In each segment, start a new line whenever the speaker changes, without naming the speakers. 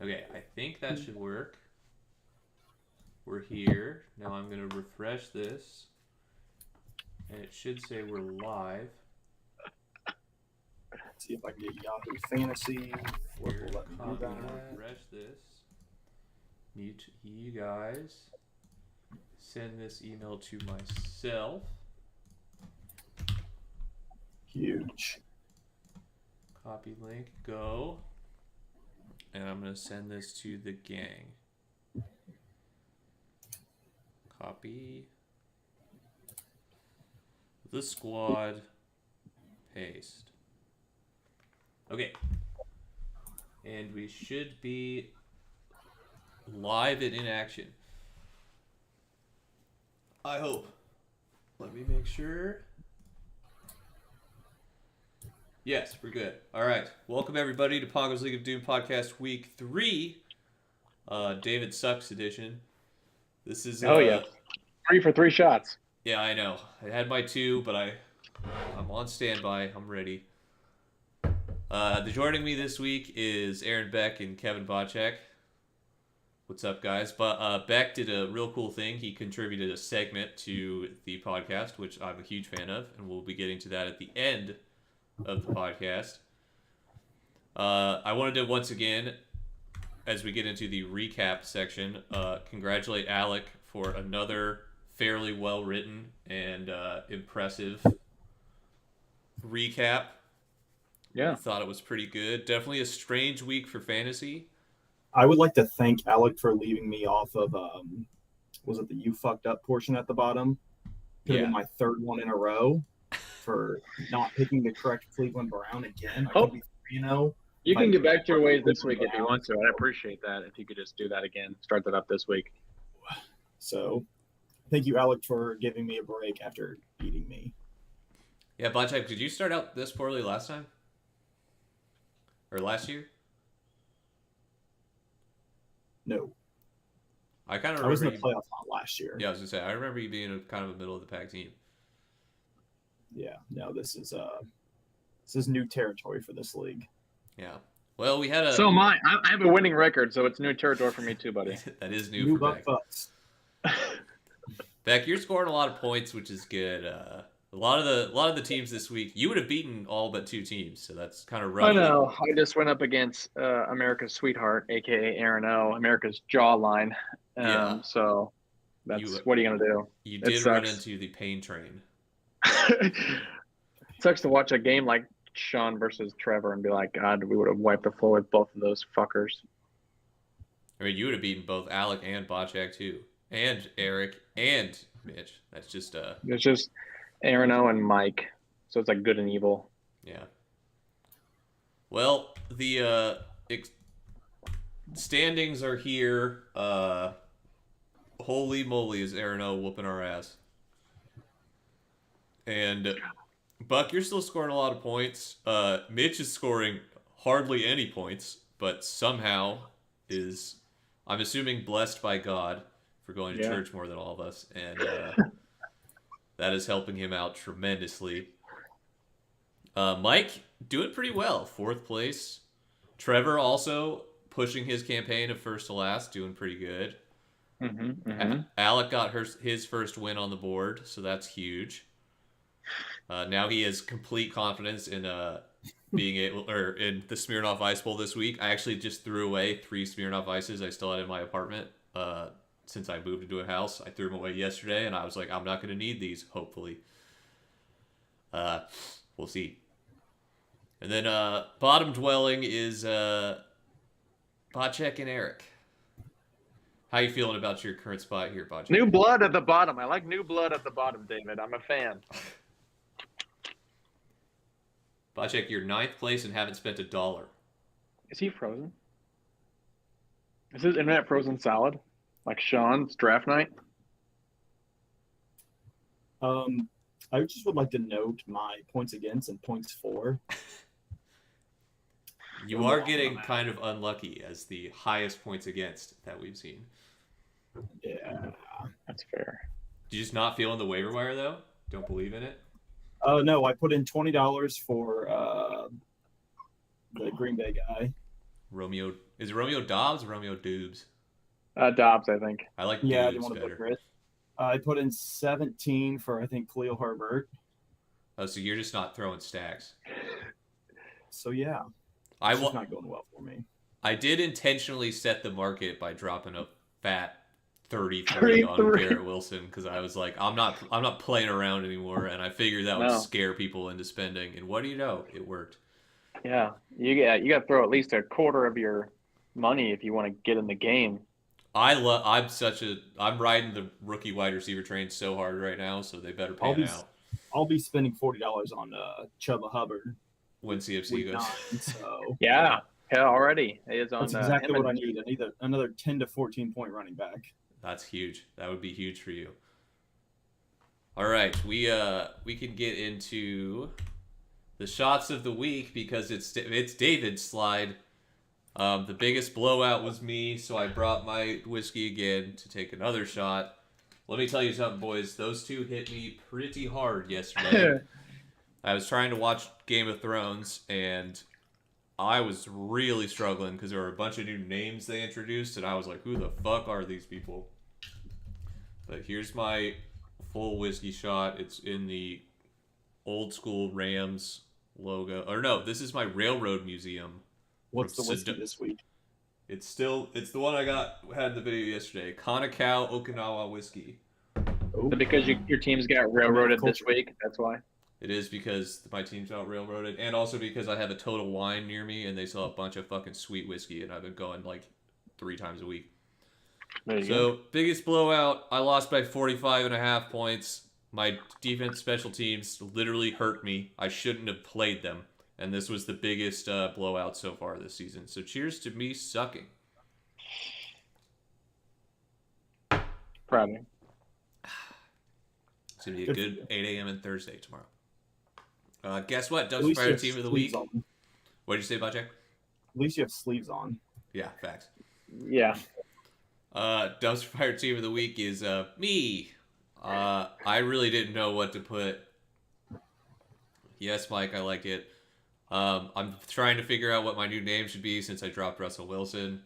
Okay, I think that should work. We're here. Now I'm going to refresh this. And it should say we're live.
See if I can get Yahoo Fantasy. What
Here,
will let me do
copy
that?
refresh this. Mute you guys. Send this email to myself.
Huge.
Copy link, go. And I'm going to send this to the gang. Copy. The squad. Paste. Okay. And we should be live and in action. I hope. Let me make sure. Yes, we're good. All right. Welcome, everybody, to Pongo's League of Doom podcast week 3. David Sucks edition. This is...
Oh, yeah. 3 for 3 shots.
Yeah, I know. I had my 2, but I'm on standby. I'm ready. Joining me this week is Aaron Beck and Kevin Bocek. What's up, guys? But Beck did a real cool thing. He contributed a segment to the podcast, which I'm a huge fan of, and we'll be getting to that at the end of the podcast. I wanted to once again, as we get into the recap section, congratulate Alec for another fairly well written and impressive recap.
Yeah.
I thought it was pretty good. Definitely a strange week for fantasy.
I would like to thank Alec for leaving me off of, was it the You Fucked Up portion at the bottom? Could have been my third one in a row for not picking the correct Cleveland Brown again. I could be 3-0.
You can get back to your ways this week if you want to. I appreciate that. If you could just do that again, start that up this week.
So, thank you, Alec, for giving me a break after beating me.
Yeah, Bocek, did you start out this poorly last time? Or last year?
No.
I kind of
I was in
remember
the playoff hunt last year.
Yeah, I was gonna say I remember you being a kind of a middle of the pack team.
Yeah, no, this is new territory for this league.
Yeah. Well, we had a.
So am I. I have a winning record, so it's new territory for me too, buddy.
That is new for Beck.
Bucks.
Beck, you're scoring a lot of points, which is good. A lot of the teams this week, you would have beaten all but 2 teams, so that's kind of rough.
I know. I just went up against America's sweetheart, aka Aaron O, America's jawline.
Yeah.
So that's what are you gonna do?
You did run into the pain train.
It sucks to watch a game like Sean versus Trevor and be like, God, we would have wiped the floor with both of those fuckers.
I mean, you would have beaten both Alec and Bocek too, and Eric and Mitch. That's just
It's just Aaron O and Mike, so it's like good and evil.
Yeah. Well, the standings are here. Holy moly, is Aaron O whooping our ass. And Buck, you're still scoring a lot of points. Mitch is scoring hardly any points, but somehow is, I'm assuming, blessed by God for going to church more than all of us, and that is helping him out tremendously. Mike doing pretty well, 4th place. Trevor also pushing his campaign of first to last, doing pretty good. Alec got his first win on the board, so that's huge. Now he has complete confidence in being able, or in the Smirnoff Ice Bowl this week. I actually just threw away 3 Smirnoff Ices I still had in my apartment since I moved into a house. I threw them away yesterday, and I was like, I'm not going to need these, hopefully. We'll see. And then bottom dwelling is Bocek and Eric. How you feeling about your current spot here, Bocek?
New blood at the bottom. I like new blood at the bottom, David. I'm a fan.
Bocek, you're 9th place and haven't spent $1.
Is he frozen? Is his internet frozen solid? Like Sean's draft night?
I just would like to note my points against and points for.
You are getting kind of unlucky as the highest points against that we've seen.
Yeah,
that's fair.
Do you just not feel in the waiver wire, though? Don't believe in it?
No, I put in $20 for the Green Bay guy.
Romeo. Is it Romeo Dobbs or Romeo Dubes?
Dobbs, I think.
I like
Yeah, I didn't
Dubes
want to
better.
butcher it. I put in 17 for, I think, Khalil Herbert.
Oh, so you're just not throwing stacks.
So, yeah.
I
It's just not going well for me.
I did intentionally set the market by dropping a fat 33 on Garrett Wilson because I was like, I'm not playing around anymore, and I figured that would scare people into spending. And what do you know? It worked.
Yeah, you got to throw at least a quarter of your money if you want to get in the game.
I'm riding the rookie wide receiver train so hard right now, so they better pan out.
I'll be spending $40 on Chuba Hubbard
when CFC goes.
9, so
yeah, already it is on.
That's exactly what I need. I need another 10 to 14 point running back.
That's huge. That would be huge for you. All right, we can get into the shots of the week because it's David's slide. The biggest blowout was me, so I brought my whiskey again to take another shot. Let me tell you something, boys. Those two hit me pretty hard yesterday. I was trying to watch Game of Thrones, and I was really struggling because there were a bunch of new names they introduced, and I was like, who the fuck are these people? But here's my full whiskey shot. It's in the old school Rams logo. Or no, this is my Railroad Museum.
What's the whiskey this week?
It's the one I had in the video yesterday. Kanakau Okinawa whiskey.
So because your team's got railroaded this week, that's why?
It is because my team's got railroaded, and also because I have a Total Wine near me, and they sell a bunch of fucking sweet whiskey, and I've been going like 3 times a week. So, biggest blowout, I lost by 45.5 points. My defense special teams literally hurt me. I shouldn't have played them. And this was the biggest blowout so far this season. So cheers to me sucking.
Proud of you.
It's going to be a good 8 a.m. on Thursday tomorrow. Guess what? Dubs Fire Team of the Week. What did you say about Jack?
At least you have sleeves on.
Yeah, facts.
Yeah.
Dubs Fire Team of the Week is me. I really didn't know what to put. Yes, Mike, I like it. I'm trying to figure out what my new name should be since I dropped Russell Wilson.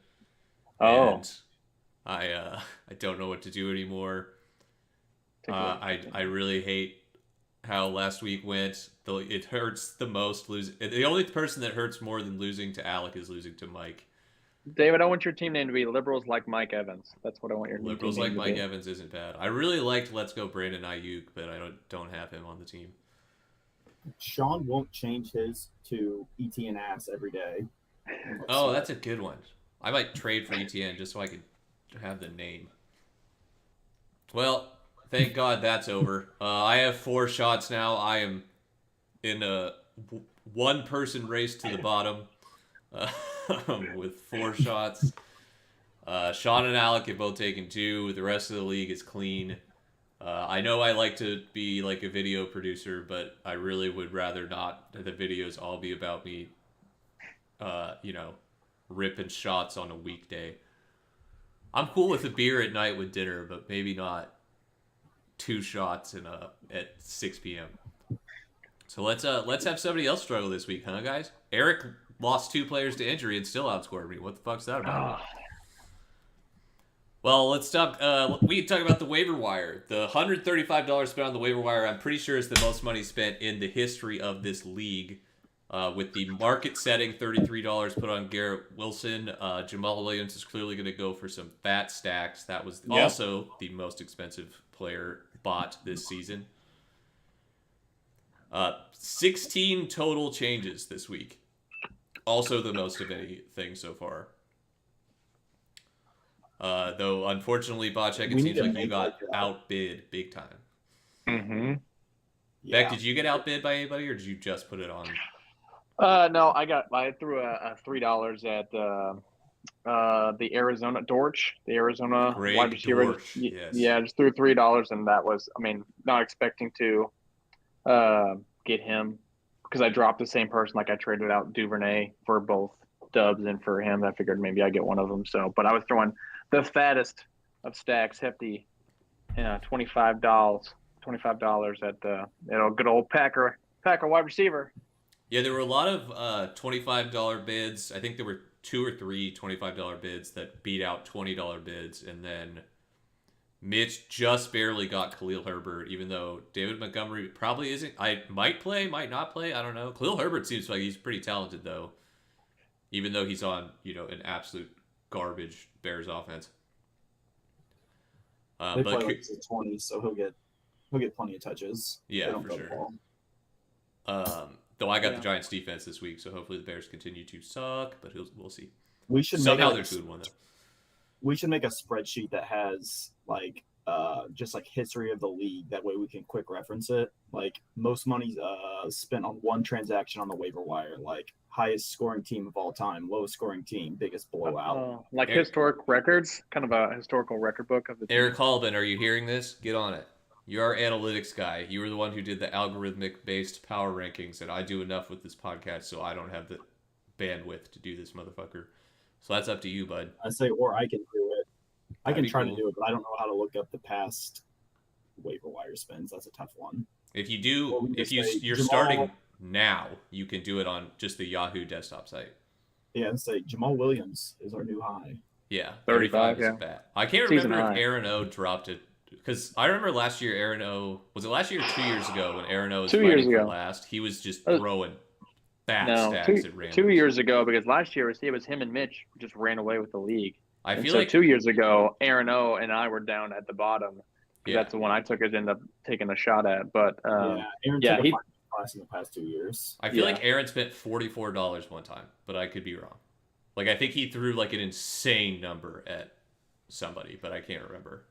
Oh.
And I don't know what to do anymore. I really hate how last week went. It hurts the most losing. The only person that hurts more than losing to Alec is losing to Mike.
David, I want your team name to be Liberals Like Mike Evans. That's what I want your team name to be.
Liberals Like Mike Evans isn't bad. I really liked Let's Go Brandon Ayuk, but I don't have him on the team.
Sean won't change his to ETN ass every day.
Oh, that's a good one. I might trade for ETN just so I could have the name. Well, thank God that's over. I have 4 shots now. I am in a one-person race to the bottom with 4 shots. Sean and Alec have both taken 2. The rest of the league is clean. I know I like to be like a video producer, but I really would rather not the videos all be about me, ripping shots on a weekday. I'm cool with a beer at night with dinner, but maybe not 2 shots at 6 p.m. So let's have somebody else struggle this week, huh, guys? Eric lost 2 players to injury and still outscored me. What the fuck's that about? Well, let's talk. We can talk about the waiver wire. The $135 spent on the waiver wire, I'm pretty sure is the most money spent in the history of this league. With the market setting $33 put on Garrett Wilson, Jamal Williams is clearly going to go for some fat stacks. That was also the most expensive player bought this season. 16 total changes this week. Also the most of anything so far. Though, unfortunately, Bocek, it seems like you got outbid big time.
Mm-hmm.
Beck, did you get outbid by anybody, or did you just put it on?
No, I threw a $3 at the Arizona Dortch, the Arizona wide receiver.
Dortch, yes.
Yeah, just threw $3, and that was, not expecting to get him because I dropped the same person. Like I traded out Duvernay for both Dubs and for him. I figured maybe I get one of them. So, but I was throwing the fattest of stacks, hefty, $25 at the good old Packer wide receiver.
Yeah, there were a lot of $25 bids. I think there were 2 or 3 $25 bids that beat out $20 bids, and then Mitch just barely got Khalil Herbert, even though David Montgomery probably isn't. I might play, might not play. I don't know. Khalil Herbert seems like he's pretty talented, though, even though he's on, an absolute garbage Bears offense.
They play like the 20, so he'll get plenty of touches.
Yeah, for sure. Though I got the Giants defense this week, so hopefully the Bears continue to suck, but we'll see.
We should
somehow they're 2-1 though.
We should make a spreadsheet that has just like history of the league. That way we can quick reference it. Like most money spent on one transaction on the waiver wire. Like highest scoring team of all time, lowest scoring team, biggest blowout.
Like historic records, kind of a historical record book of the team.
Eric Halbin, are you hearing this? Get on it. You're our analytics guy. You were the one who did the algorithmic-based power rankings, and I do enough with this podcast, so I don't have the bandwidth to do this, motherfucker. So that's up to you, bud.
I say, or I can do it. I can try to do it, but I don't know how to look up the past waiver wire spins. That's a tough one.
If you do, you're starting now, you can do it on just the Yahoo desktop site.
Yeah, and say Jamal Williams is our new high.
Yeah, 35 is bad. I can't remember if Aaron O dropped it. Because I remember last year, Aaron O. Was it last year or 2 years ago when Aaron O was fighting for last? He was just throwing stats at random.
2 years ago, because last year it was him and Mitch just ran away with the league.
I feel like
2 years ago, Aaron O. and I were down at the bottom. Yeah. That's the one I took it ended up taking a shot at. But
Aaron took a class in the past 2 years.
I feel like Aaron spent $44 one time, but I could be wrong. Like I think he threw like an insane number at somebody, but I can't remember.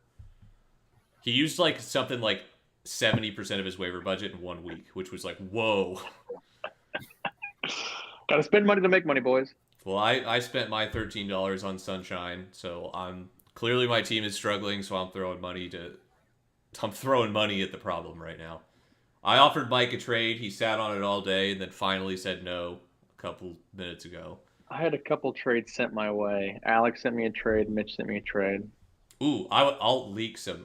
He used like something like 70% of his waiver budget in 1 week, which was like, whoa.
Gotta spend money to make money, boys.
Well, I spent my $13 on Sunshine, so clearly my team is struggling, so I'm throwing money at the problem right now. I offered Mike a trade. He sat on it all day and then finally said no a couple minutes ago.
I had a couple trades sent my way. Alex sent me a trade. Mitch sent me a trade.
Ooh, I'll leak some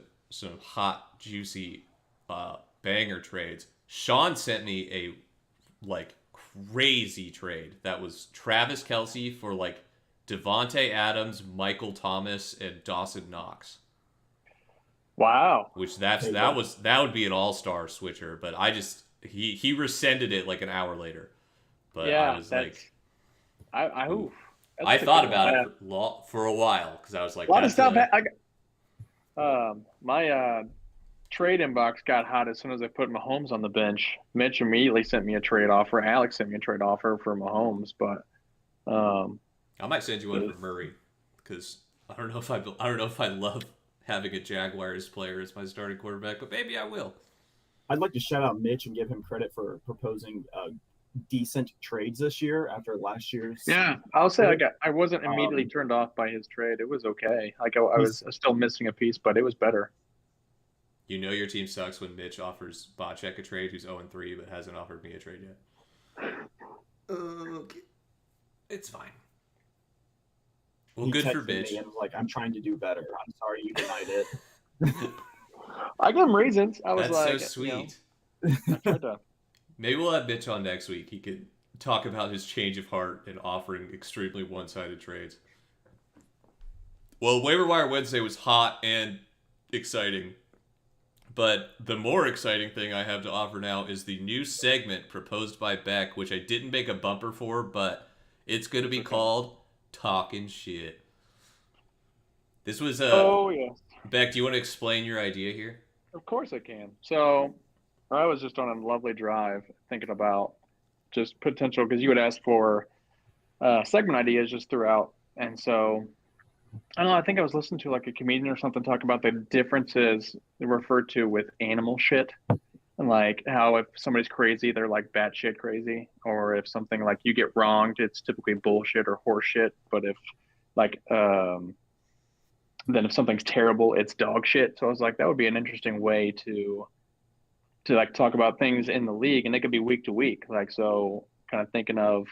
hot, juicy banger trades. Sean sent me a crazy trade. That was Travis Kelce for Devontae Adams, Michael Thomas, and Dawson Knox.
Wow.
Which that would be an all-star switcher, but he rescinded it like an hour later. But
yeah,
I was like,
I
thought about it for a while because I was like,
a lot of stuff. My trade inbox got hot as soon as I put Mahomes on the bench. Mitch immediately sent me a trade offer. Alex sent me a trade offer for Mahomes, but
I might send you one for Murray because I don't know if I love having a Jaguars player as my starting quarterback, but maybe I will.
I'd like to shout out Mitch and give him credit for proposing decent trades this year after last year's.
Yeah, I'll say I wasn't immediately turned off by his trade. It was okay. I was still missing a piece, but it was better.
You know your team sucks when Mitch offers Bocek a trade who's 0-3 but hasn't offered me a trade yet. Okay. It's fine. Well, good for Mitch.
And was like, I'm trying to do better. I'm sorry you denied it.
I gave him reasons. I was
That's so sweet.
I tried to.
Maybe we'll have Mitch on next week. He could talk about his change of heart and offering extremely one-sided trades. Well, Waiver Wire Wednesday was hot and exciting. But the more exciting thing I have to offer now is the new segment proposed by Beck, which I didn't make a bumper for, but it's going to be called Talking Shit. This was Beck, do you want to explain your idea here?
Of course I can. So I was just on a lovely drive thinking about just potential, because you would ask for segment ideas just throughout. And so I don't know, I think I was listening to a comedian or something talk about the differences referred to with animal shit. And how if somebody's crazy, they're batshit crazy. Or if something you get wronged, it's typically bullshit or horse shit. But if then if something's terrible, it's dog shit. So I was like, that would be an interesting way to talk about things in the league, and it could be week to week. So kind of thinking of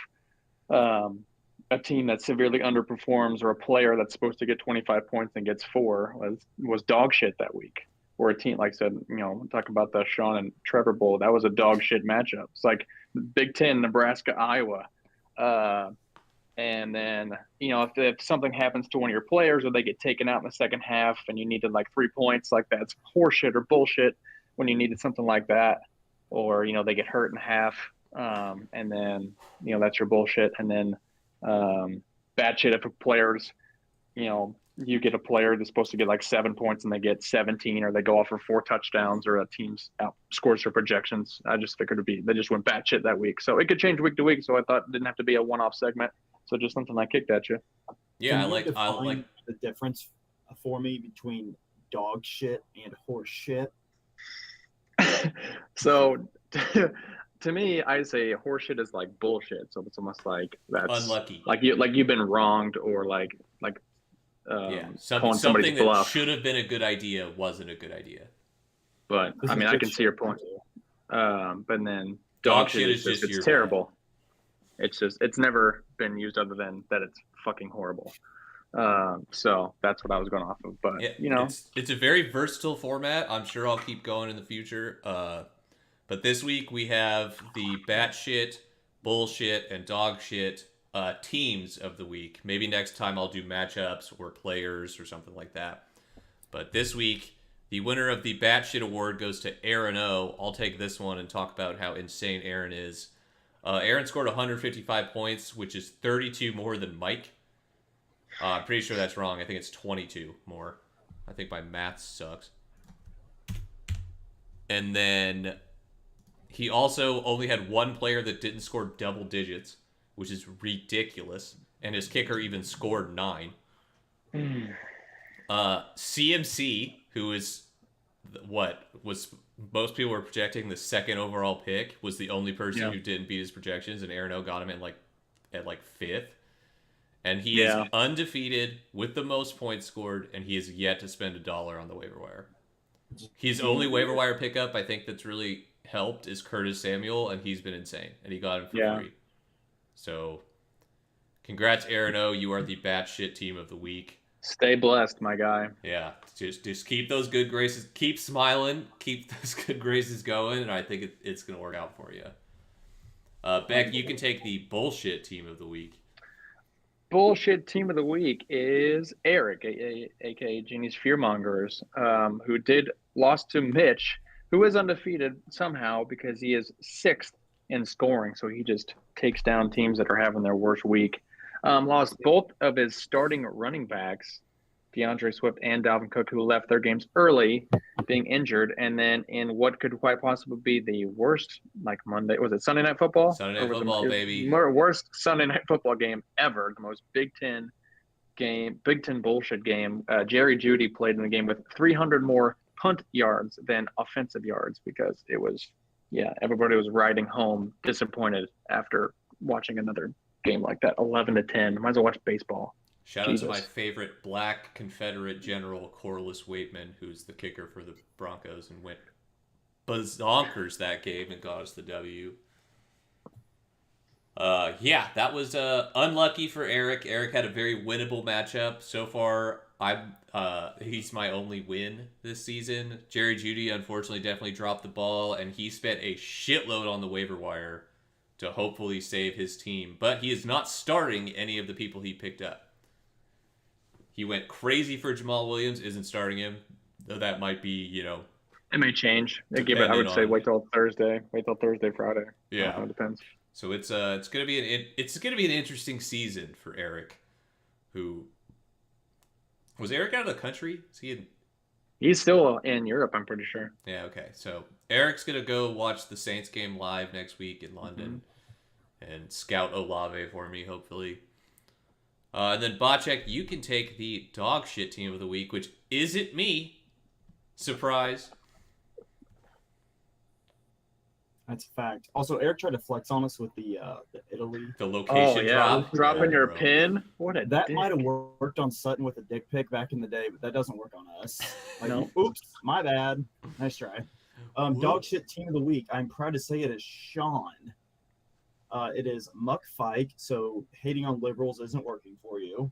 a team that severely underperforms, or a player that's supposed to get 25 points and gets 4 was dog shit that week. or a team like I said, talk about the Sean and Trevor Bowl. That was a dog shit matchup. It's like Big Ten, Nebraska, Iowa. And then, if something happens to one of your players or they get taken out in the second half and you needed like 3 points, like that's horseshit or bullshit when you needed something like that. Or, they get hurt in half. And then, that's your bullshit. And then bad shit if a player's, you get a player that's supposed to get like 7 points and they get 17, or they go off for 4 touchdowns, or a team's outscores their projections. I just figured they just went batshit that week. So it could change week to week. So I thought it didn't have to be a one-off segment. So just something I kicked at you.
Yeah,
I like the difference for me between dog shit and horse shit.
So to me, I say horse shit is like bullshit. So it's almost like that's
unlucky.
Like you've been wronged, or like
something that bluff. Should have been a good idea wasn't a good idea.
But I mean, I can see your point. But then dog shit is just it's terrible. Bad. It's never been used other than that it's fucking horrible. So that's what I was going off of. But
it's a very versatile format. I'm sure I'll keep going in the future. But this week we have the batshit, bullshit, and dog shit teams of the week. Maybe next time I'll do matchups or players or something like that. But this week, the winner of the batshit award goes to Aaron O. I'll take this one and talk about how insane Aaron is. Aaron scored 155 points, which is 32 more than Mike. I'm pretty sure that's wrong. I think it's 22 more. I think my math sucks. And then he also only had one player that didn't score double digits, which is ridiculous. And his kicker even scored 9. CMC, who is most people were projecting the second overall pick, was the only person who didn't beat his projections, and Aaron O got him at 5th. And he is undefeated with the most points scored, and he has yet to spend $1 on the waiver wire. His only waiver wire pickup, I think, that's really helped is Curtis Samuel, and he's been insane, and he got him for free. So, congrats, Aaron O. You are the batshit team of the week.
Stay blessed, my guy.
Yeah, just keep those good graces, keep smiling, keep those good graces going, and I think it's going to work out for you. Beck, you can take the bullshit team of the week.
Bullshit team of the week is Eric, aka Genie's Fearmongers, who lost to Mitch, who is undefeated somehow because he is 6th in scoring. So he just takes down teams that are having their worst week. Lost both of his starting running backs, DeAndre Swift and Dalvin Cook, who left their games early, being injured. And then in what could quite possibly be the worst, like Monday, was it Sunday Night Football?
Sunday Night Football, baby.
Worst Sunday Night Football game ever. The most Big Ten bullshit game. Jerry Jeudy played in the game with 300 more punt yards than offensive yards because it was, everybody was riding home disappointed after watching another game like that. 11-10. Might as well watch baseball.
Shout out to my favorite black Confederate general, Corliss Waitman, who's the kicker for the Broncos and went bazonkers that game and got us the W. That was unlucky for Eric. Eric had a very winnable matchup. So far, he's my only win this season. Jerry Jeudy, unfortunately, definitely dropped the ball, and he spent a shitload on the waiver wire to hopefully save his team. But he is not starting any of the people he picked up. He went crazy for Jamal Williams, isn't starting him, though that might be,
It may change. I would say wait till Thursday. Wait till Thursday, Friday.
Yeah,
it depends.
So it's gonna be an interesting season for Eric. Who was Eric out of the country?
He's still in Europe, I'm pretty sure.
Yeah. Okay. So Eric's gonna go watch the Saints game live next week in London, and scout Olave for me, hopefully. And then Bocek, you can take the dog shit team of the week, which isn't me. Surprise.
That's a fact. Also, Eric tried to flex on us with the Italy.
The location drop.
Dropping your pin.
That might have worked on Sutton with a dick pic back in the day, but that doesn't work on us.
No.
Oops, my bad. Nice try. Dog shit team of the week. I'm proud to say it is Sean. It is Muck Fike, so hating on liberals isn't working for you.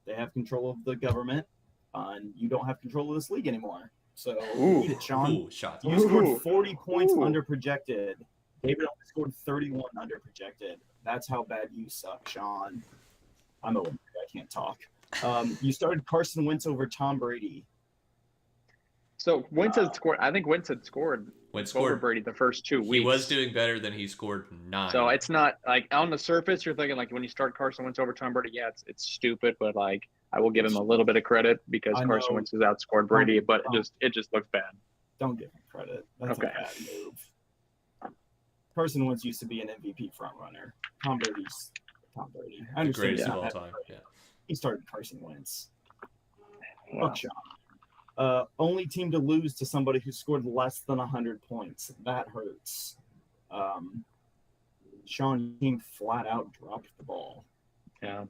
They have control of the government, and you don't have control of this league anymore. So
Ooh.
eat it, Sean.
Ooh, shots.
You scored 40 points
Ooh.
under projected. David only scored 31 under projected. That's how bad you suck, Sean. I'm a winner. I can't talk. You started Carson Wentz over Tom Brady.
So Wentz had scored. I think Wentz had scored
Wentz
over
scored.
Brady the first 2 weeks.
He was doing better than he scored 9.
So it's not like on the surface you're thinking like when you start Carson Wentz over Tom Brady, yeah, it's stupid, but like I will give him a little bit of credit because Carson Wentz has outscored Brady, but it just looks bad.
Don't give him credit. That's a bad move. Carson Wentz used to be an MVP frontrunner. Tom Brady's Tom Brady. I understand.
Greatest of all time. Yeah.
He started Carson Wentz.
Wow.
Fuck Sean. Only team to lose to somebody who scored less than 100 points. That hurts. Sean team flat out dropped the ball.
Yeah.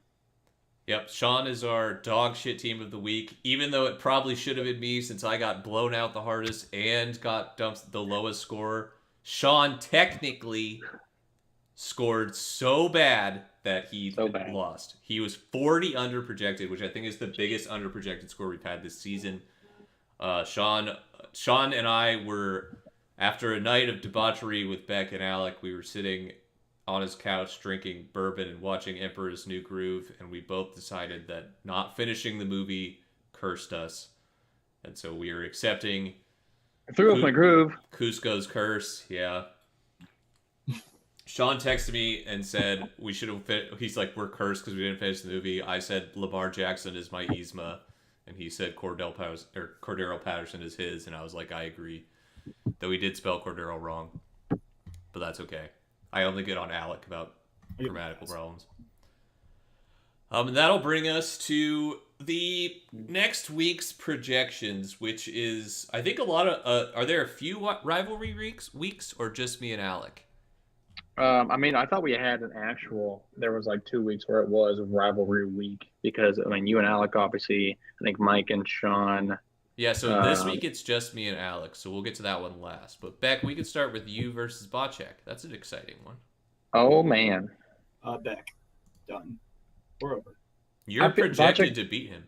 Yep, Sean is our dog shit team of the week, even though it probably should have been me since I got blown out the hardest and got dumped the lowest score. Sean technically scored so bad that he lost. He was 40 under projected, which I think is the biggest under projected score we've had this season. Sean and I were, after a night of debauchery with Beck and Alec, we were sitting on his couch drinking bourbon and watching Emperor's New Groove, and we both decided that not finishing the movie cursed us. And so we are accepting
I threw off my groove.
Cusco's curse, yeah. Sean texted me and said we should have. He's like, we're cursed because we didn't finish the movie. I said Lamar Jackson is my Yzma, and he said Cordero Patterson is his, and I was like, I agree. Though we did spell Cordero wrong, but that's okay. I only get on Alec about grammatical problems. And that'll bring us to the next week's projections, which is, I think a lot of, are there a few rivalry weeks or just me and Alec?
I mean, I thought we had there was like 2 weeks where it was a rivalry week because, I mean, you and Alec, obviously, I think Mike and Sean.
Yeah, so this week it's just me and Alec, so we'll get to that one last. But Beck, we could start with you versus Bocek. That's an exciting one.
Oh, man.
Beck. Done. We're over.
You're projected to beat him.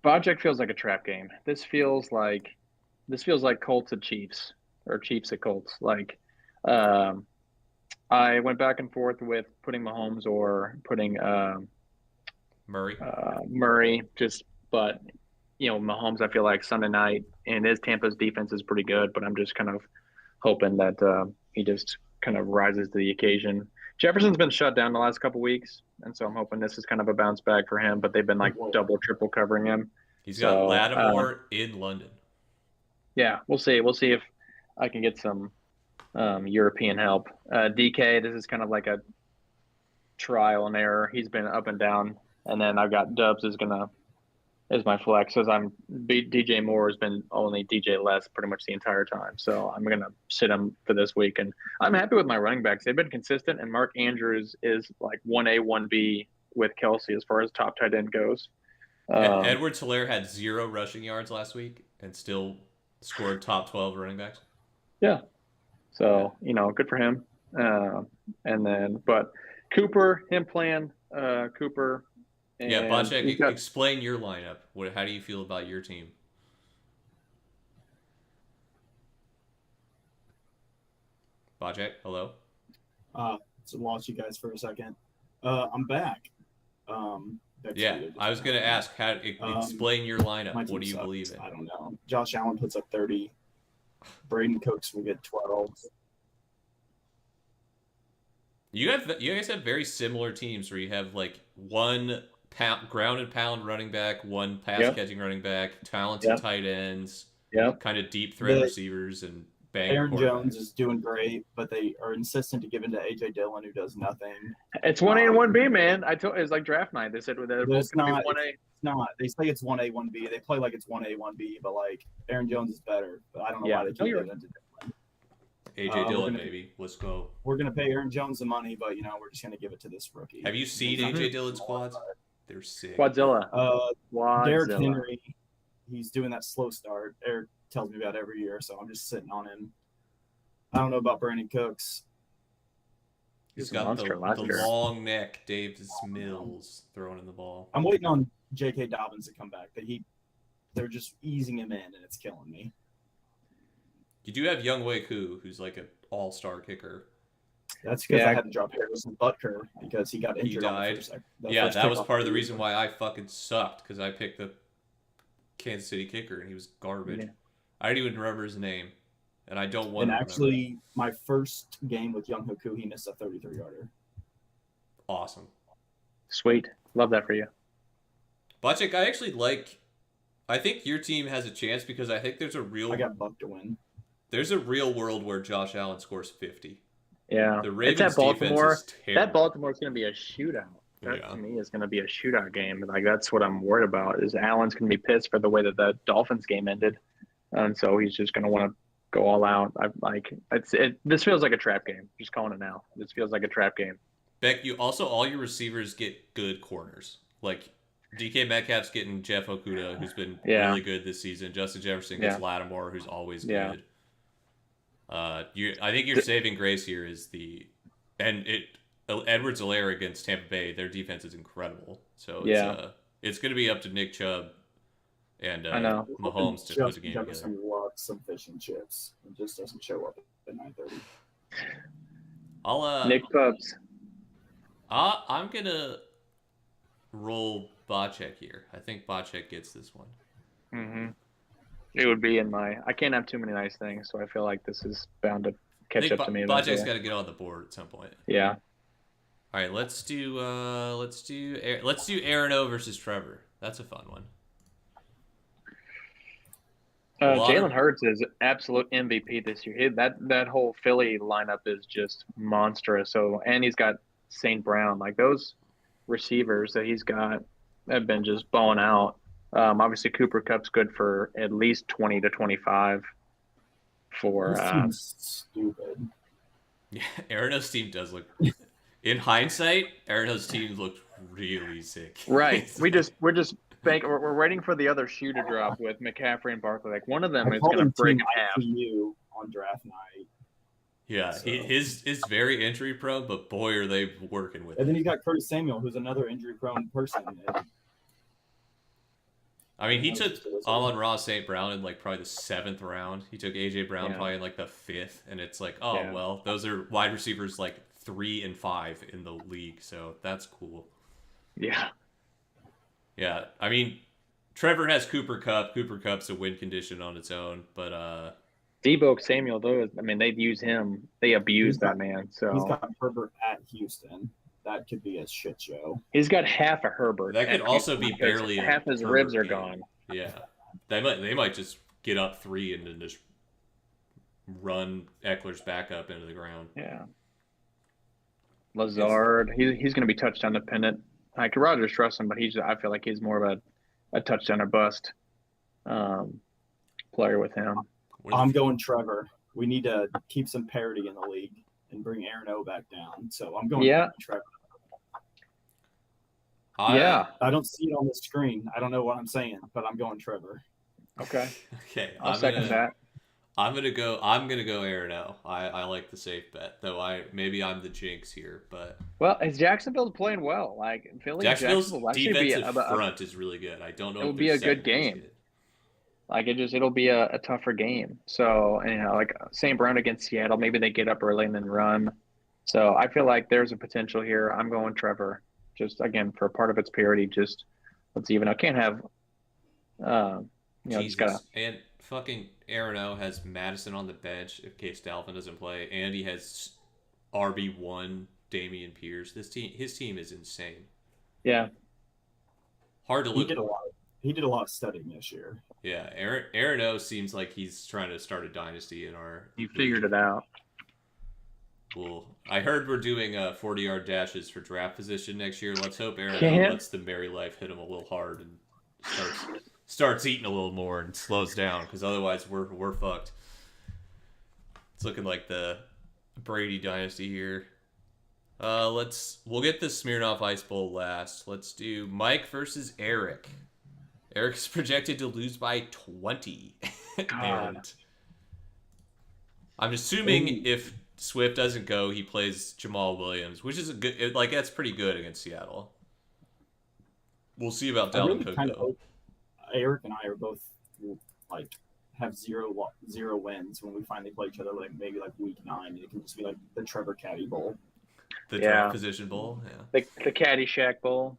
Bocek feels like a trap game. This feels like Colts at Chiefs or Chiefs at Colts. Like, I went back and forth with putting Mahomes or putting
Murray.
But Mahomes, I feel like Sunday night and Tampa's defense is pretty good, but I'm just kind of hoping that he just kind of rises to the occasion. Jefferson's been shut down the last couple weeks, and so I'm hoping this is kind of a bounce back for him, but they've been like double, triple covering him.
He's got Lattimore in London.
Yeah, we'll see. We'll see if I can get some European help. DK, this is kind of like a trial and error. He's been up and down, and then I've got Dubs is my flex, as DJ Moore has been only DJ less pretty much the entire time. So I'm gonna sit him for this week, and I'm happy with my running backs. They've been consistent, and Mark Andrews is like 1A, 1B with Kelsey as far as top tight end goes.
Edwards-Helaire had 0 rushing yards last week and still scored top 12 running backs.
Yeah. So, good for him. But Cooper, him playing Cooper.
Yeah, Bocek, explain your lineup. How do you feel about your team? Bocek, hello?
So lost you guys for a second. I'm back.
Yeah, I was going to ask, explain your lineup. What do you believe in?
I don't know. Josh Allen puts up 30. Braden Cooks will get 12.
You guys have very similar teams where you have like one ground and pound running back, one pass catching running back, talented tight ends, kind of deep threat receivers, and bang.
Aaron Jones is doing great, but they are insistent to give it to AJ Dillon, who does nothing.
It's 1A and 1B, man. It's like draft night. They said they're both going to be 1A.
It's not. They say it's 1A, 1B. They play like it's 1A, 1B, but like Aaron Jones is better. But I don't know why they keep giving it to Dillon.
AJ Dillon, baby. Let's go.
We're going to pay Aaron Jones the money, but, we're just going to give it to this rookie.
Have you seen AJ Dillon's quads? They're sick.
Quadzilla.
Derrick Henry, he's doing that slow start. Eric tells me about every year, so I'm just sitting on him. I don't know about Brandon Cooks.
He's got the long neck, Davis Mills throwing in the ball.
I'm waiting on J.K. Dobbins to come back. They're just easing him in, and it's killing me.
You do have Young Wei Koo, who's like an all-star kicker.
That's because I had to drop Harrison Butker because he got injured.
He died.
On the
yeah,
first
that was part of the reason why I fucking sucked, because I picked the Kansas City kicker and he was garbage.
Yeah.
I don't even remember his name, and I don't want
and
to
actually,
remember.
my first game with Young Hoku, he missed a 33-yarder.
Awesome.
Sweet. Love that for you.
Bocek, I actually like... I think your team has a chance because I think there's a real...
I got Buck to win.
There's a real world where Josh Allen scores 50.
Yeah.
The Ravens
it's at Baltimore.
defense is terrible.
That Baltimore's going to be a shootout. That to me is going to be a shootout game. Like that's what I'm worried about. Is Allen's going to be pissed for the way that the Dolphins game ended, and so he's just going to want to go all out. This feels like a trap game. Just calling it now. This feels like a trap game.
Beck, you also all your receivers get good corners. Like DK Metcalf's getting Jeff Okudah, who's been really good this season. Justin Jefferson gets Lattimore, who's always good. I think your saving grace here is Edwards-Helaire against Tampa Bay. Their defense is incredible. So it's going to be up to Nick Chubb and Mahomes to put the game together.
Jefferson loves some fish and chips. It just doesn't show up at 9:30.
Nick Pubs.
I'm gonna roll Bocek here. I think Bocek gets this one.
Mm-hmm. It would be in my. I can't have too many nice things, so I feel like this is bound to catch up to me.
Bocek's got to get on the board at some point.
Yeah.
All right, let's do Aaron O versus Trevor. That's a fun one.
Jalen Hurts is absolute MVP this year. That whole Philly lineup is just monstrous. So and he's got St. Brown. Like those receivers that he's got have been just balling out. Obviously Cooper Kupp's good for at least 20 to 25. For
stupid.
Yeah,
Aaron O's team does look. In hindsight, Aaron O's team looked really sick.
Right. we're waiting for the other shoe to drop with McCaffrey and Barkley. Like one of them is going to break in half.
On draft night.
Yeah, so. His very injury prone, but boy are they working with.
And then you got Curtis Samuel, who's another injury prone person.
I mean, he took Amon-Ra St. Brown in like probably the 7th round. He took AJ Brown probably in like the 5th, and it's like, well, those are wide receivers like 3 and 5 in the league, so that's cool.
Yeah.
Yeah, I mean, Trevor has Cooper Kupp. Cooper Kupp's a win condition on its own, but
Deebo Samuel, though, I mean, they use him. They abuse that man. So
he's got Herbert at Houston. That could be a shit show.
He's got half a Herbert.
That could also be barely
half his
Herbert
ribs are
game.
gone.
Yeah, they might just get up 3 and then just run Eckler's back up into the ground.
Yeah. Lazard, he's going to be touchdown dependent. Like Rodgers trusts him, but I feel like he's more of a touchdown or bust player with him.
I'm going Trevor. We need to keep some parity in the league and bring Aaron O back down. So I'm going Trevor. I don't see it on the screen. I don't know what I'm saying, but I'm going Trevor.
Okay.
I'll
second that.
I'm gonna go Aaron O. I like the safe bet, though. Maybe I'm the jinx here, but
is Jacksonville playing well? Like
Jacksonville's defensive front is really good. I don't know.
It'll be a good game. Like it'll be a tougher game. So like St. Brown against Seattle, maybe they get up early and then run. So I feel like there's a potential here. I'm going Trevor. Just again for part of its parity. Just let's even. I can't have. Just gotta
and fucking Aaron O has Madison on the bench in case Dalvin doesn't play, and he has RB1 Dameon Pierce. His team is insane.
Yeah.
Hard to look.
He did a lot of studying this year.
Yeah, Aaron O seems like he's trying to start a dynasty in our.
You figured it out.
Cool. I heard we're doing 40-yard dashes for draft position next year. Let's hope Aaron O lets the Merry Life hit him a little hard and starts eating a little more and slows down, because otherwise we're fucked. It's looking like the Brady dynasty here. We'll get the Smirnoff Ice Bowl last. Let's do Mike versus Eric. Eric's projected to lose by 20. And I'm assuming if Swift doesn't go, he plays Jamal Williams, which is a good, that's pretty good against Seattle. We'll see about Dalvin Cook though.
Eric and I are both have zero wins when we finally play each other, like maybe like week 9. It can just be like the Trevor Caddy Bowl.
The draft position bowl, yeah.
The Caddyshack Bowl.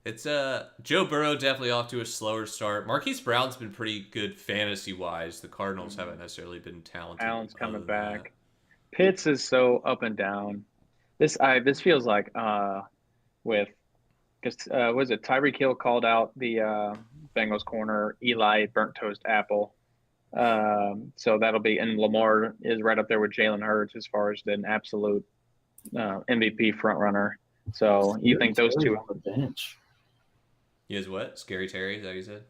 It's Joe Burrow definitely off to a slower start. Marquise Brown's been pretty good fantasy wise. The Cardinals haven't necessarily been talented.
Allen's coming back. Pitts is so up and down. This feels like was it Tyreek Hill called out the Bengals corner, Eli burnt toast apple. So that'll be, and Lamar is right up there with Jalen Hurts as far as an absolute MVP front runner. So you think those two
on the bench?
He is what? Scary Terry? Is that what you said?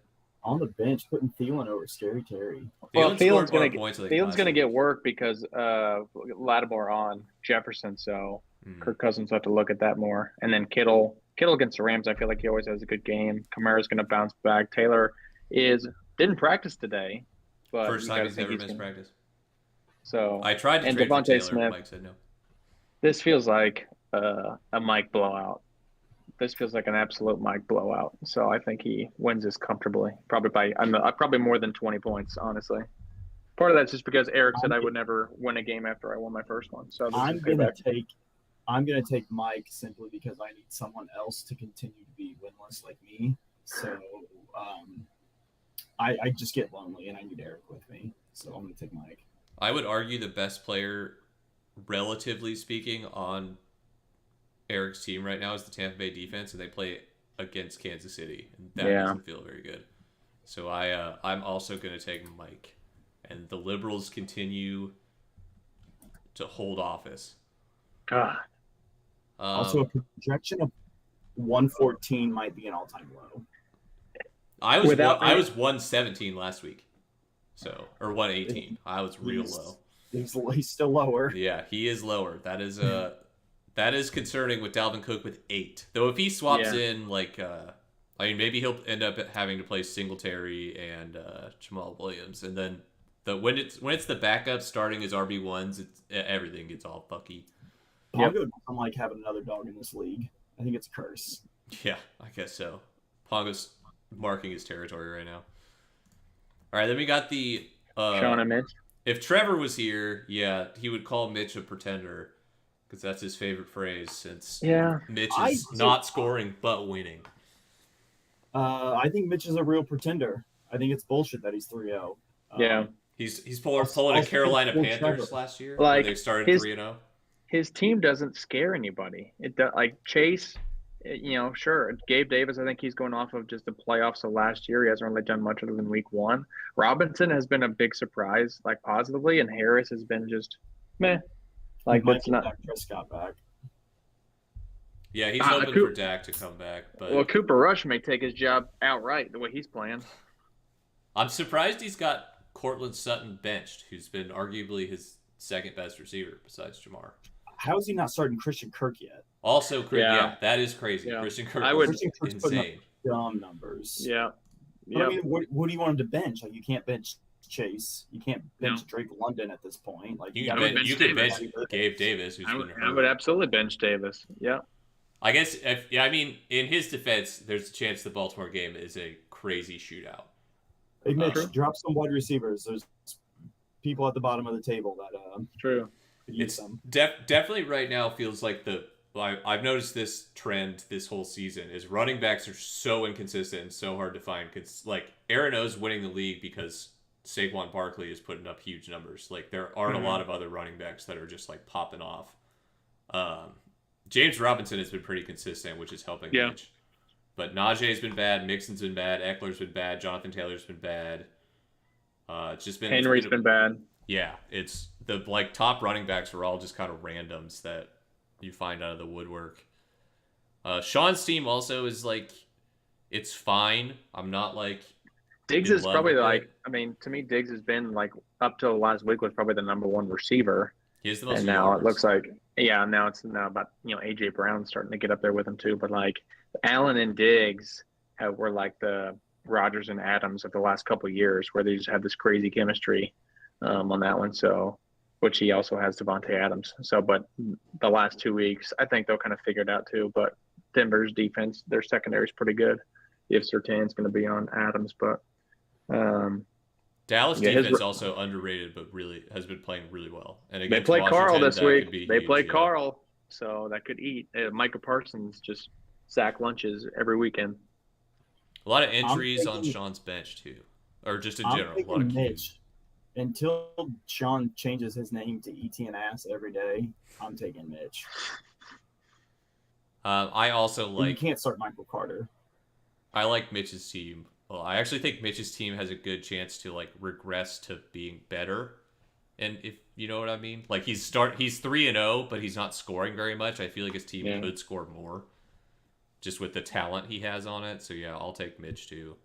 On the bench, putting Thielen over Scary Terry.
Well, Thielen's going to get work because Lattimore on Jefferson, so Kirk Cousins will have to look at that more. And then Kittle against the Rams, I feel like he always has a good game. Kamara's going to bounce back. Taylor didn't practice today, but
first time he's ever missed practice.
So
I tried to trade for Taylor, Smith. Mike said no.
This feels like a Mike blowout. This feels like an absolute Mike blowout. So I think he wins this comfortably, probably more than 20 points, honestly. Part of that's just because Eric said I would never win a game after I won my first one. So
I'm gonna take Mike simply because I need someone else to continue to be winless like me. So I just get lonely and I need Eric with me. So I'm gonna take Mike.
I would argue the best player, relatively speaking, on Eric's team right now is the Tampa Bay defense, and they play against Kansas City, and that doesn't feel very good. So I'm also going to take Mike, and the Liberals continue to hold office.
God.
Also, a projection of 114 might be an all-time low.
I was 117 last week, or 118. I was real low.
He's still lower.
Yeah, he is lower. That is that is concerning with Dalvin Cook with 8. Though if he swaps in maybe he'll end up having to play Singletary and Jamal Williams, and then when it's the backup starting as RB1s, everything gets all fucky.
Pongo doesn't like having another dog in this league. I think it's a curse.
Yeah, I guess so. Pongo's marking his territory right now. All right, then we got the
Sean and Mitch.
If Trevor was here, he would call Mitch a pretender because that's his favorite phrase since Mitch is not scoring but winning.
I think Mitch is a real pretender. I think it's bullshit that he's 3-0.
He's pulling a Carolina Panthers last year. Like they started 3-0.
His team doesn't scare anybody. Chase, sure. Gabe Davis, I think he's going off of just the playoffs of last year. He hasn't really done much other than week 1. Robinson has been a big surprise, positively, and Harris has been just meh. That's not.
Prescott back.
Yeah, he's hoping for Dak to come back. But
Cooper Rush may take his job outright the way he's playing.
I'm surprised he's got Cortland Sutton benched, who's been arguably his second best receiver besides Jamar.
How is he not starting Christian Kirk yet?
Also, that is crazy. Yeah. Christian Kirk is insane.
Dumb numbers.
Yeah.
But, I mean, what do you want him to bench? You can't bench Chase. You can't bench Drake London at this point.
You could bench Gabe Davis, who's been hurt.
I would absolutely bench Davis. Yeah.
I guess, in his defense, there's a chance the Baltimore game is a crazy shootout.
Hey, Mitch, drop some wide receivers. There's people at the bottom of the table that
true.
It's definitely right now feels like I've noticed this trend this whole season is running backs are so inconsistent and so hard to find. Because Aaron O's winning the league because Saquon Barkley is putting up huge numbers. There aren't a lot of other running backs that are just popping off. James Robinson has been pretty consistent, which is helping Mitch. But Najee's been bad, Mixon's been bad, Eckler's been bad, Jonathan Taylor's been bad. It's just been
Henry's been bad.
Yeah, it's the top running backs are all just kind of randoms that you find out of the woodwork. Sean's team also is it's fine. I'm not
Diggs is probably to me Diggs has been up till last week was probably the number 1 receiver.
He's the most.
And now it looks now it's about AJ Brown starting to get up there with him too. But Allen and Diggs were the Rodgers and Adams of the last couple of years, where they just had this crazy chemistry on that one. So, which he also has Devontae Adams. So, but the last 2 weeks, I think they'll kind of figure it out too. But Denver's defense, their secondary is pretty good. If Surtain's going to be on Adams, but
Dallas defense also underrated, but really has been playing really well. And
They
against
play
Washington,
Carl this
that
week.
could be
They
huge,
play
yeah.
Carl, so that could eat. Micah Parsons just sack lunches every weekend.
A lot of injuries on Sean's bench too, or just in general. A lot of
Mitch. Until Sean changes his name to ETN ass every day, I'm taking Mitch.
I also like.
You can't start Michael Carter.
I like Mitch's team. Well, I actually think Mitch's team has a good chance to like regress to being better, and if you know what I mean, like he's 3-0, but he's not scoring very much. I feel like his team could score more, just with the talent he has on it. So yeah, I'll take Mitch too.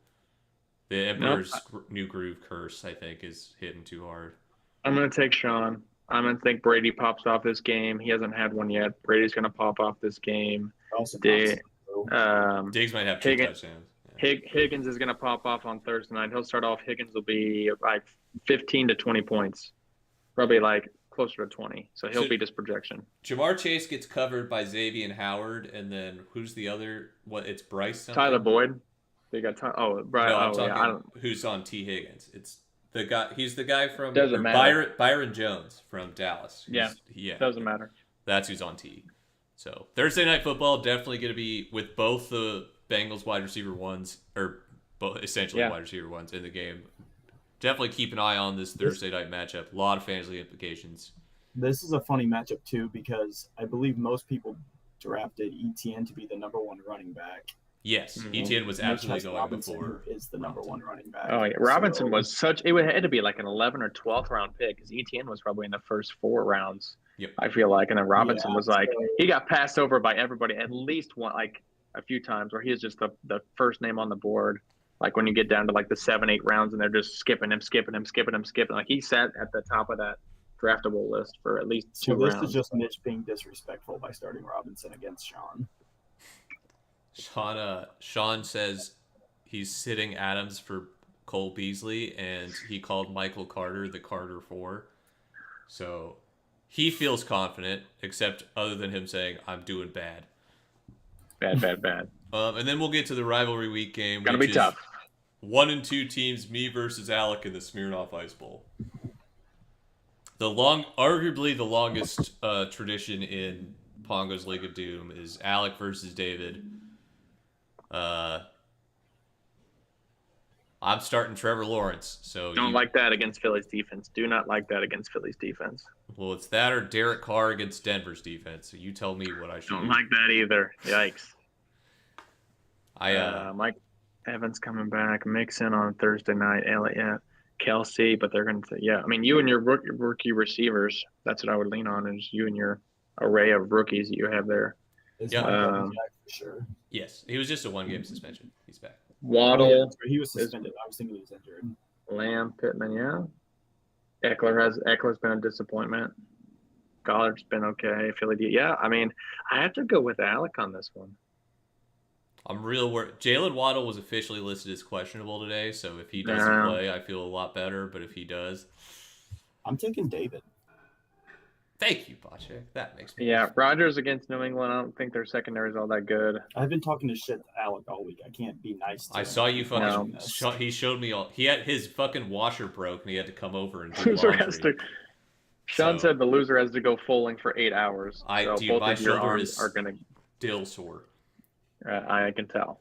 The Emperor's New Groove curse, I think, is hitting too hard.
I'm gonna take Sean. I'm gonna think Brady pops off this game. He hasn't had one yet. Brady's gonna pop off this game.
Diggs might have 2 touchdowns.
Higgins is going to pop off on Thursday night. He'll start off. Higgins will be like 15 to 20 points, probably like closer to 20. So he'll beat his projection.
Jamar Chase gets covered by Xavier and and then who's the other? What? It's Bryce. Something?
Tyler Boyd. They got Bryce.
No, I'm talking. Who's on T Higgins? It's the guy. He's the guy from Byron Jones from Dallas.
Yeah. Doesn't matter.
That's who's on T. So Thursday night football definitely going to be with both the Bengals wide receiver ones, or essentially wide receiver ones in the game. Definitely keep an eye on this Thursday night matchup. A lot of fantasy implications.
This is a funny matchup too because I believe most people drafted ETN to be the number 1 running back.
Yes, ETN was absolutely going
Robinson
before.
Is the number 1 running back.
Oh yeah, Robinson was it had to be like an 11th or 12th round pick because ETN was probably in the first 4 rounds.
Yep.
I feel like, and then Robinson was like he got passed over by everybody at least one a few times where he is just the first name on the board. Like when you get down to like the 7-8 rounds and they're just skipping him. Like he sat at the top of that draftable list for at least 2 rounds.
This is just Mitch being disrespectful by starting Robinson against Sean.
Sean says he's sitting Adams for Cole Beasley, and he called Michael Carter the Carter 4. So he feels confident, except other than him saying, I'm doing bad.
Bad.
And then we'll get to the rivalry week game.
Gonna be tough.
1 and 2 teams, me versus Alec in the Smirnoff Ice Bowl. Arguably the longest tradition in Pongo's League of Doom is Alec versus David. I'm starting Trevor Lawrence. So
don't like that against Philly's defense. Do not like that against Philly's defense.
Well, it's that or Derek Carr against Denver's defense. So you tell me what I should do.
Don't like that either. Yikes.
Mike
Evans coming back. Mixon on Thursday night. Elliott, Kelsey, but they're going to say, I mean, you and your rookie receivers, that's what I would lean on, is you and your array of rookies that you have there.
Yeah, for sure.
Yes, he was just a 1-game suspension. He's back.
Waddle.
He was suspended. I was thinking he was injured.
Lamb, Pittman, Eckler's been a disappointment. Gollard's been okay. Philly, I mean, I have to go with Alec on this one.
I'm real worried. Jalen Waddle was officially listed as questionable today, so if he doesn't play, I feel a lot better. But if he does,
I'm taking David.
Thank you, Bacek. That makes me.
Yeah, Rodgers against New England. I don't think their secondary is all that good.
I've been talking to shit to Alec all week. I can't be nice to him.
I saw you fucking. He showed me all. He had his fucking washer broke, and he had to come over and do laundry.
Sean said the loser has to go fulling for 8 hours.
My shoulder is
are gonna
still sore.
I can tell.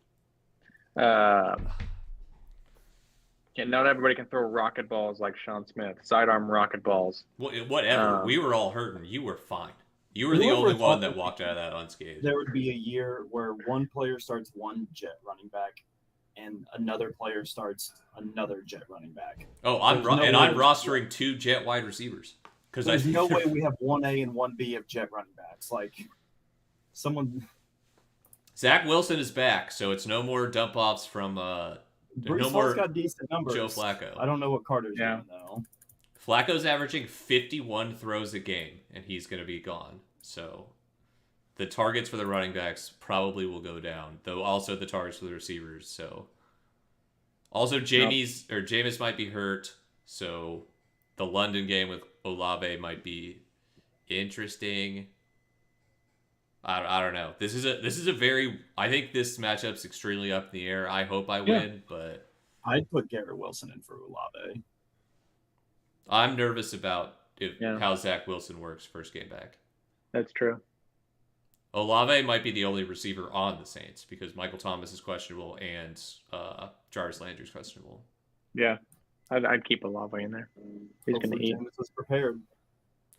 Not everybody can throw rocket balls like Sean Smith. Sidearm rocket balls.
Whatever. We were all hurting. You were fine. You were the only one that walked out of that unscathed.
There would be a year where one player starts one Jet running back, and another player starts another Jet running back.
Oh, I'm rostering 2 Jet wide receivers because
there's no way we have 1A and 1B of Jet running backs. Like someone.
Zach Wilson is back, so it's no more dump offs from.
Bruce Hall's got decent numbers.
Joe Flacco.
I don't know what Carter's doing though.
Flacco's averaging 51 throws a game, and he's going to be gone. So the targets for the running backs probably will go down, though also the targets for the receivers. So also Jameis might be hurt, so the London game with Olave might be interesting. I don't know. This is a very. I think this matchup's extremely up in the air. I hope I win, but
I'd put Garrett Wilson in for Olave.
I'm nervous about how Zach Wilson works first game back.
That's true.
Olave might be the only receiver on the Saints because Michael Thomas is questionable and Jarvis Landry's questionable.
Yeah, I'd keep Olave in there. He's going to eat.
Jameis is prepared.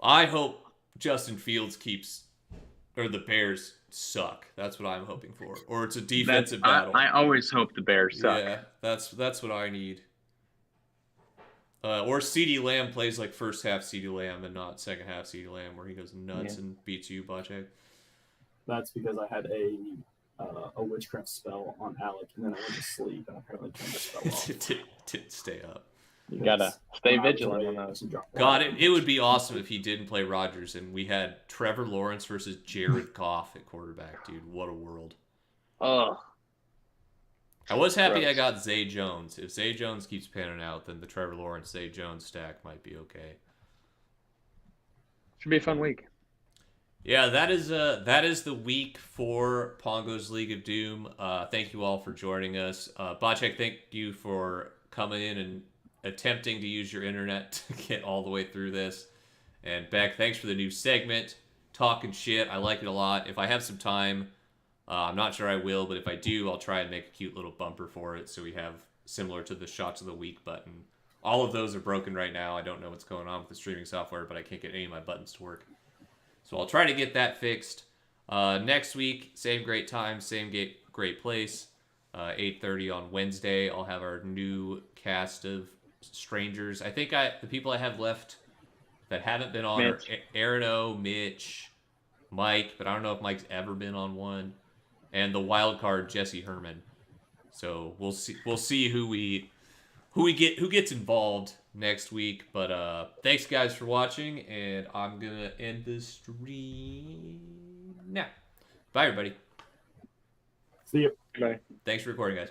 I hope Justin Fields or the Bears suck. That's what I'm hoping for. Or it's a defensive battle.
I always hope the Bears suck.
Yeah, that's what I need. Or CeeDee Lamb plays like first half CeeDee Lamb and not second half CeeDee Lamb where he goes nuts and beats you, Bacek.
That's because I had a witchcraft spell on Alec, and then I went to sleep, and apparently turned the spell off.
Didn't stay up.
You gotta stay vigilant on those.
God, it would be awesome if he didn't play Rodgers and we had Trevor Lawrence versus Jared Goff at quarterback, dude. What a world.
Ugh.
I was happy I got Zay Jones. If Zay Jones keeps panning out, then the Trevor Lawrence Zay Jones stack might be okay.
Should be a fun week.
Yeah, that is the week for Pongo's League of Doom. Thank you all for joining us. Bacek, thank you for coming in and attempting to use your internet to get all the way through this. And Beck, thanks for the new segment, Talking Shit. I like it a lot. If I have some time, I'm not sure I will, but if I do, I'll try and make a cute little bumper for it so we have similar to the Shots of the Week button. All of those are broken right now. I don't know what's going on with the streaming software, but I can't get any of my buttons to work. So I'll try to get that fixed. Next week, same great time, same great place. 8:30 on Wednesday. I'll have our new cast of strangers. I think the people I have left that haven't been on are Aaron O, Mitch, Mike, but I don't know if Mike's ever been on one, and the wild card Jesse Herman. So we'll see who gets involved next week. But thanks guys for watching, and I'm gonna end the stream now. Bye everybody.
See you.
Bye.
Thanks for recording, guys.